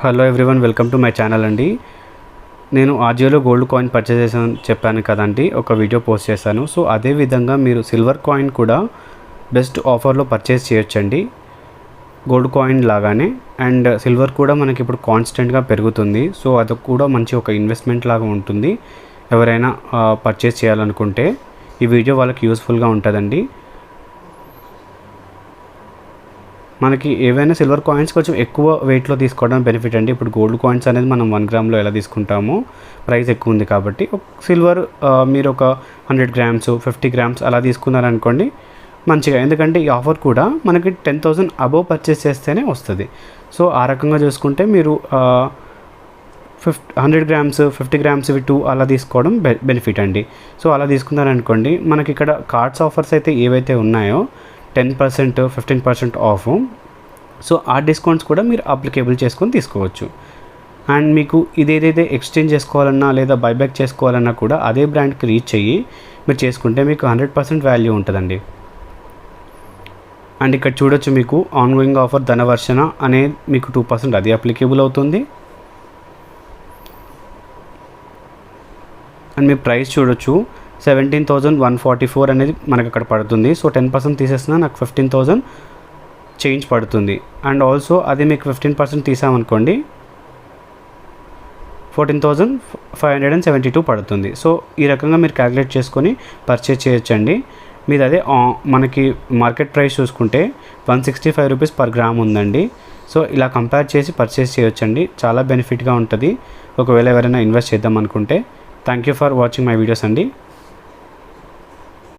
Hello everyone, welcome to my channel అండి. నేను ఆజియోలో gold coin purchase చేశాను చెప్పాను కదండి, ఒక వీడియో పోస్ట్ చేశాను. సో అదే విధంగా మీరు సిల్వర్ కాయిన్ కూడా బెస్ట్ ఆఫర్లో పర్చేస్ చేయొచ్చండి, గోల్డ్ కాయిన్ లాగానే. అండ్ సిల్వర్ కూడా మనకి ఇప్పుడు కాన్స్టెంట్గా పెరుగుతుంది. సో అది కూడా మంచి ఒక ఇన్వెస్ట్మెంట్ లాగా ఉంటుంది. ఎవరైనా పర్చేస్ చేయాలనుకుంటే ఈ వీడియో వాళ్ళకి యూస్ఫుల్గా ఉంటుందండి. మనకి ఏవైనా సిల్వర్ కాయిన్స్ కొంచెం ఎక్కువ వెయిట్లో తీసుకోవడం బెనిఫిట్ అండి. ఇప్పుడు గోల్డ్ కాయిన్స్ అనేది మనం 1 గ్రామ్లో ఎలా తీసుకుంటామో, ప్రైస్ ఎక్కువ ఉంది కాబట్టి సిల్వర్ మీరు ఒక 100 గ్రామ్స్ 50 గ్రామ్స్ అలా తీసుకున్నారనుకోండి మంచిగా. ఎందుకంటే ఈ ఆఫర్ కూడా మనకి 10,000 అబోవ్ పర్చేస్ చేస్తేనే వస్తుంది. సో ఆ రకంగా చూసుకుంటే మీరు 100 గ్రామ్స్ 50 గ్రామ్స్ ఇవి 2 అలా తీసుకోవడం బెనిఫిట్ అండి. సో అలా తీసుకున్నారనుకోండి, మనకి ఇక్కడ కార్డ్స్ ఆఫర్స్ అయితే ఏవైతే ఉన్నాయో 10%, 15% ఆఫ్. సో ఆ డిస్కౌంట్స్ కూడా మీరు అప్లికేబుల్ చేసుకొని తీసుకోవచ్చు. అండ్ మీకు ఇదేదైతే ఎక్స్చేంజ్ చేసుకోవాలన్నా లేదా బైబ్యాక్ చేసుకోవాలన్నా కూడా అదే బ్రాండ్కి రీచ్ అయ్యి మీరు చేసుకుంటే మీకు 100% వాల్యూ ఉంటుందండి. అండ్ ఇక్కడ చూడొచ్చు, మీకు ఆన్గోయింగ్ ఆఫర్ ధనవర్షణ అనేది మీకు 2% అది అప్లికేబుల్ అవుతుంది. అండ్ మీ ప్రైస్ చూడొచ్చు, 17,144 అనేది మనకు అక్కడ పడుతుంది. సో 10% తీసేసినా నాకు 15,000 చేంజ్ పడుతుంది. అండ్ ఆల్సో అది మీకు 15% తీసామనుకోండి 14,572 పడుతుంది. సో ఈ రకంగా మీరు క్యాలిక్యులేట్ చేసుకొని పర్చేజ్ చేయొచ్చండి. మీది అదే మనకి మార్కెట్ ప్రైస్ చూసుకుంటే 165 రూపీస్ పర్ గ్రామ్ ఉందండి. సో ఇలా కంపేర్ చేసి పర్చేస్ చేయొచ్చండి, చాలా బెనిఫిట్గా ఉంటుంది ఒకవేళ ఎవరైనా ఇన్వెస్ట్ చేద్దాం అనుకుంటే. Thank you for watching my videos అండి.